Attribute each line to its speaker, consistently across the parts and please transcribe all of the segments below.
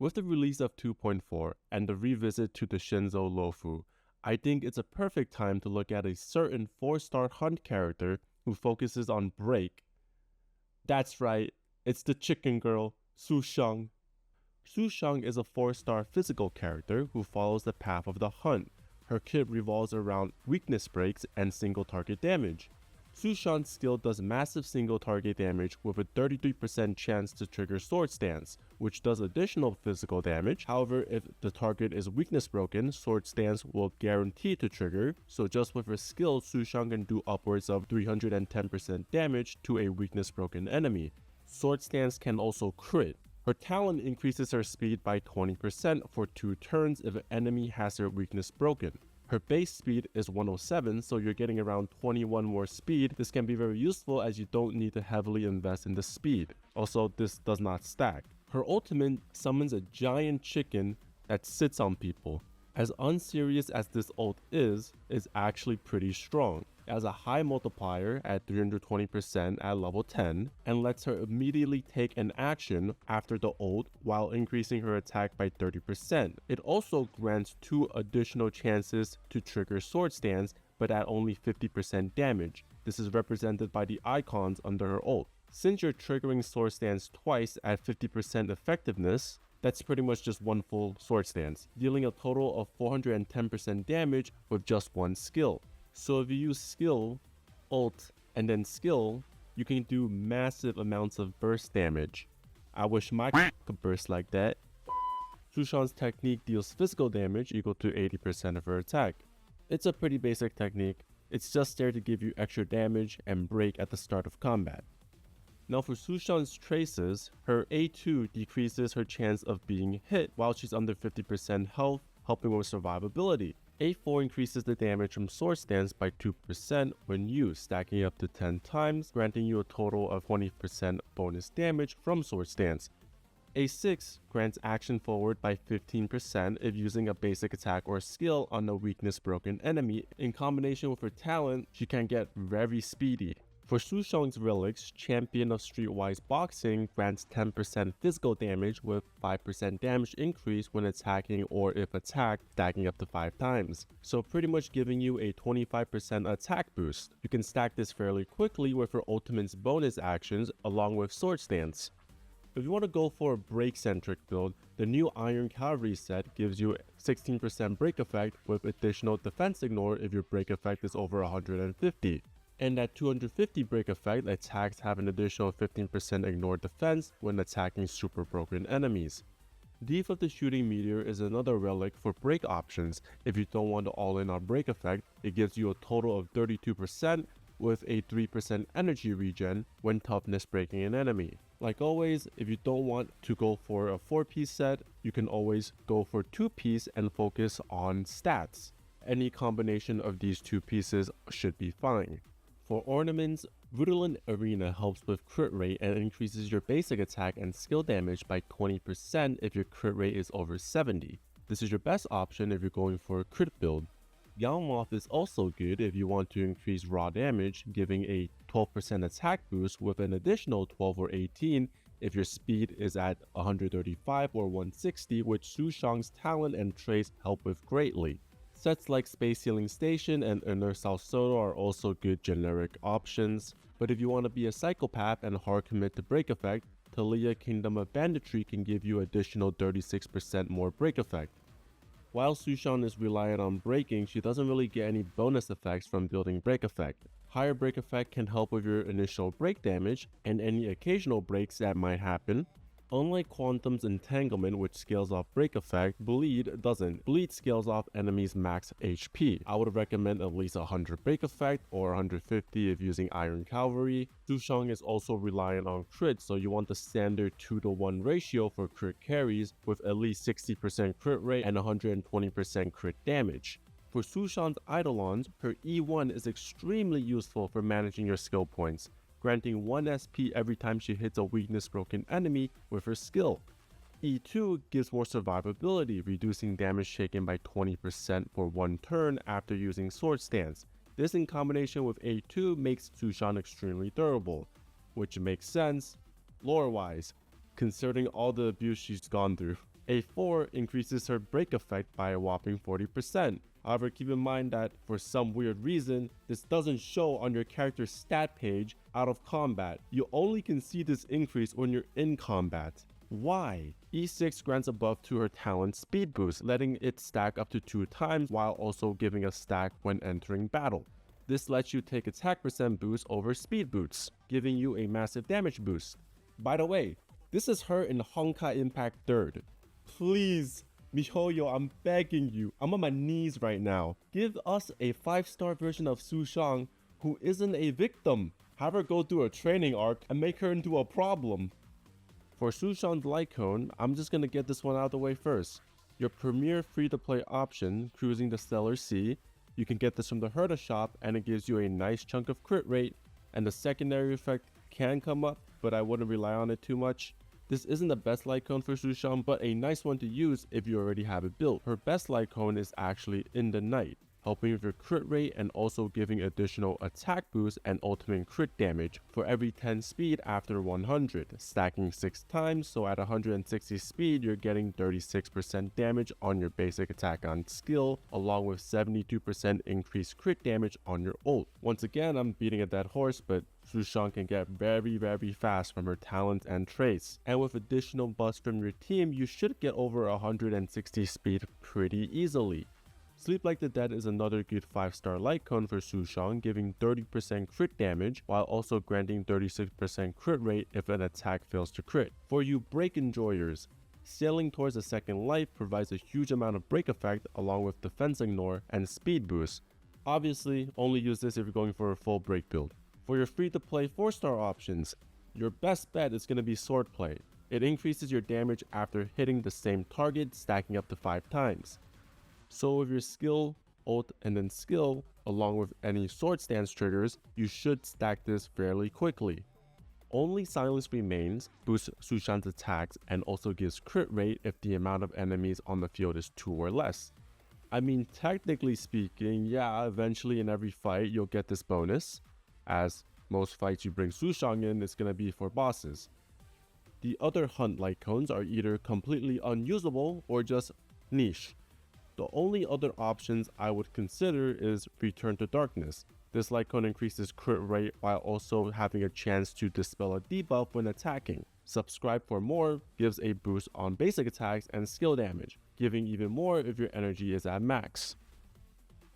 Speaker 1: With the release of 2.4 and the revisit to the Shinzo Lofu, I think it's a perfect time to look at a certain 4-star hunt character who focuses on break. That's right, it's the chicken girl, Sushang. Sushang is a 4-star physical character who follows the path of the hunt. Her kit revolves around weakness breaks and single target damage. Sushang's skill does massive single target damage with a 33% chance to trigger Sword Stance, which does additional physical damage. However, if the target is weakness broken, Sword Stance will guarantee to trigger, so just with her skill, Sushang can do upwards of 310% damage to a weakness broken enemy. Sword Stance can also crit. Her talent increases her speed by 20% for 2 turns if an enemy has their weakness broken. Her base speed is 107, so you're getting around 21 more speed. This can be very useful as you don't need to heavily invest in the speed. Also, this does not stack. Her ultimate summons a giant chicken that sits on people. As unserious as this ult is actually pretty strong. It has a high multiplier at 320% at level 10 and lets her immediately take an action after the ult while increasing her attack by 30%. It also grants 2 additional chances to trigger Sword Stance, but at only 50% damage. This is represented by the icons under her ult. Since you're triggering Sword Stance twice at 50% effectiveness, that's pretty much just one full Sword Stance, dealing a total of 410% damage with just one skill. So if you use skill, ult, and then skill, you can do massive amounts of burst damage. I wish my could burst like that. Sushang's technique deals physical damage equal to 80% of her attack. It's a pretty basic technique. It's just there to give you extra damage and break at the start of combat. Now for Sushang's traces, her A2 decreases her chance of being hit while she's under 50% health, helping with survivability. A4 increases the damage from Sword Stance by 2% when used, stacking up to 10 times, granting you a total of 20% bonus damage from Sword Stance. A6 grants action forward by 15% if using a basic attack or skill on a weakness broken enemy. In combination with her talent, she can get very speedy. For Sushang's Relics, Champion of Streetwise Boxing grants 10% physical damage with 5% damage increase when attacking or if attacked, stacking up to 5 times. So pretty much giving you a 25% attack boost. You can stack this fairly quickly with her ultimate's bonus actions along with Sword Stance. If you want to go for a break-centric build, the new Iron Cavalry set gives you 16% break effect with additional defense ignore if your break effect is over 150. And at 250 break effect, attacks have an additional 15% ignore defense when attacking super broken enemies. Thief of the Shooting Meteor is another relic for break options. If you don't want to all in on break effect, it gives you a total of 32% with a 3% energy regen when toughness breaking an enemy. Like always, if you don't want to go for a 4-piece set, you can always go for 2-piece and focus on stats. Any combination of these 2 pieces should be fine. For ornaments, Rudolin Arena helps with crit rate and increases your basic attack and skill damage by 20% if your crit rate is over 70. This is your best option if you're going for a crit build. Yalmoth is also good if you want to increase raw damage, giving a 12% attack boost with an additional 12 or 18 if your speed is at 135 or 160, which Sushang's talent and traits help with greatly. Sets like Space Sealing Station and Inner South Soto are also good generic options, but if you want to be a psychopath and hard commit to break effect, Talia Kingdom of Banditry can give you additional 36% more break effect. While Sushang is reliant on breaking, she doesn't really get any bonus effects from building break effect. Higher break effect can help with your initial break damage and any occasional breaks that might happen. Unlike Quantum's Entanglement, which scales off break effect, Bleed doesn't. Bleed scales off enemies' max HP. I would recommend at least 100 break effect or 150 if using Iron Cavalry. Sushang is also reliant on crit, so you want the standard 2-to-1 ratio for crit carries with at least 60% crit rate and 120% crit damage. For Sushang's Eidolons, her E1 is extremely useful for managing your skill points, granting 1 SP every time she hits a weakness broken enemy with her skill. E2 gives more survivability, reducing damage taken by 20% for 1 turn after using Sword Stance. This in combination with A2 makes Sushang extremely durable, which makes sense lore-wise, considering all the abuse she's gone through. A 4 increases her break effect by a whopping 40%. However, keep in mind that for some weird reason, this doesn't show on your character's stat page out of combat. You only can see this increase when you're in combat. Why? E6 grants a buff to her talent speed boost, letting it stack up to 2 times while also giving a stack when entering battle. This lets you take attack percent boost over speed boosts, giving you a massive damage boost. By the way, this is her in Honkai Impact 3rd. Please, MiHoYo, I'm begging you, I'm on my knees right now. Give us a 5-star version of Sushang who isn't a victim. Have her go through a training arc and make her into a problem. For Sushang's Lightcone, I'm just gonna get this one out of the way first. Your premier free-to-play option, Cruising the Stellar Sea, you can get this from the Herda shop and it gives you a nice chunk of crit rate, and the secondary effect can come up, but I wouldn't rely on it too much. This isn't the best Lightcone for Sushang, but a nice one to use if you already have it built. Her best Lightcone is actually In the Night, helping with your crit rate and also giving additional attack boost and ultimate crit damage for every 10 speed after 100, stacking 6 times, so at 160 speed you're getting 36% damage on your basic attack on skill, along with 72% increased crit damage on your ult. Once again, I'm beating a dead horse, but Sushang can get very fast from her talents and traits, and with additional buffs from your team, you should get over 160 speed pretty easily. Sleep Like the Dead is another good 5-star Lightcone for Sushang, giving 30% crit damage while also granting 36% crit rate if an attack fails to crit. For you break enjoyers, Sailing Towards a Second Life provides a huge amount of break effect along with defense ignore and speed boost. Obviously, only use this if you're going for a full break build. For your free-to-play 4-star options, your best bet is going to be Swordplay. It increases your damage after hitting the same target, stacking up to 5 times. So with your skill, ult, and then skill, along with any sword stance triggers, you should stack this fairly quickly. Only Silence Remains boosts Sushang's attacks and also gives crit rate if the amount of enemies on the field is 2 or less. I mean, technically speaking, yeah, eventually in every fight you'll get this bonus, as most fights you bring Sushang in is going to be for bosses. The other Hunt Lightcones are either completely unusable or just niche. The only other options I would consider is Return to Darkness. This Lightcone increases crit rate while also having a chance to dispel a debuff when attacking. Subscribe for More gives a boost on basic attacks and skill damage, giving even more if your energy is at max.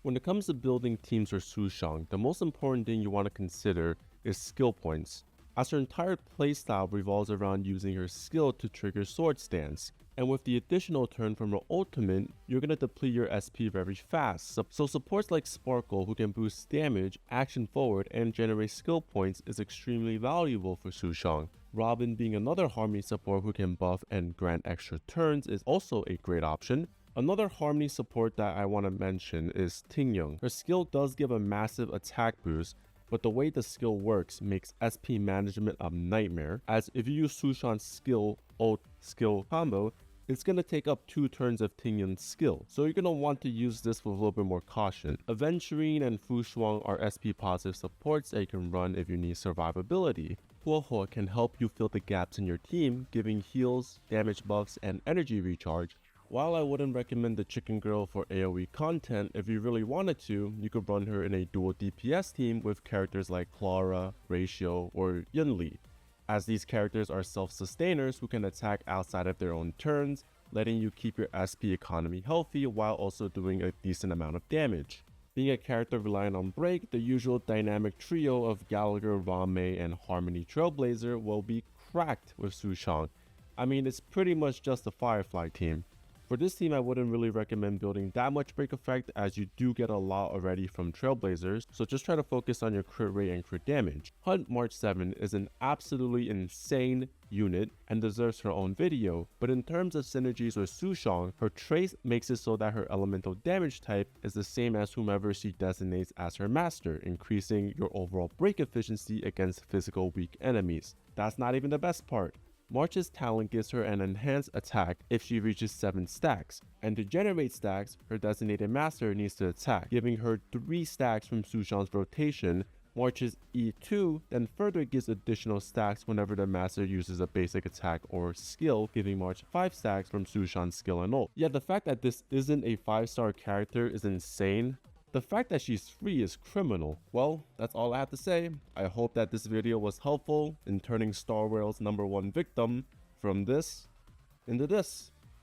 Speaker 1: When it comes to building teams for Sushang, the most important thing you want to consider is skill points, as her entire playstyle revolves around using her skill to trigger sword stance. And with the additional turn from her ultimate, you're going to deplete your SP very fast. So supports like Sparkle, who can boost damage, action forward, and generate skill points, is extremely valuable for Sushang. Robin, being another Harmony support who can buff and grant extra turns, is also a great option. Another Harmony support that I want to mention is Tingyun. Her skill does give a massive attack boost, but the way the skill works makes SP management a nightmare, as if you use Sushang's skill, ult, skill combo, it's going to take up 2 turns of Tingyun's skill, so you're going to want to use this with a little bit more caution. Aventurine and Fu Shuang are SP positive supports that you can run if you need survivability. Huohuo can help you fill the gaps in your team, giving heals, damage buffs, and energy recharge. While I wouldn't recommend the Chicken Girl for AoE content, if you really wanted to, you could run her in a dual DPS team with characters like Clara, Ratio, or Yunli, as these characters are self-sustainers who can attack outside of their own turns, letting you keep your SP economy healthy while also doing a decent amount of damage. Being a character relying on break, the usual dynamic trio of Gallagher, Rame, and Harmony Trailblazer will be cracked with Sushang. I mean, it's pretty much just a Firefly team. For this team, I wouldn't really recommend building that much break effect, as you do get a lot already from Trailblazers, so just try to focus on your crit rate and crit damage. Hunt March 7 is an absolutely insane unit and deserves her own video, but in terms of synergies with Sushang, her trace makes it so that her elemental damage type is the same as whomever she designates as her master, increasing your overall break efficiency against physical weak enemies. That's not even the best part. March's talent gives her an enhanced attack if she reaches 7 stacks, and to generate stacks, her designated master needs to attack, giving her 3 stacks from Sushang's rotation, March's E2 then further gives additional stacks whenever the master uses a basic attack or skill, giving March 5 stacks from Sushang's skill and ult. Yet the fact that this isn't a 5-star character is insane. The fact that she's free is criminal. Well, that's all I have to say. I hope that this video was helpful in turning Star Rail's #1 victim from this into this.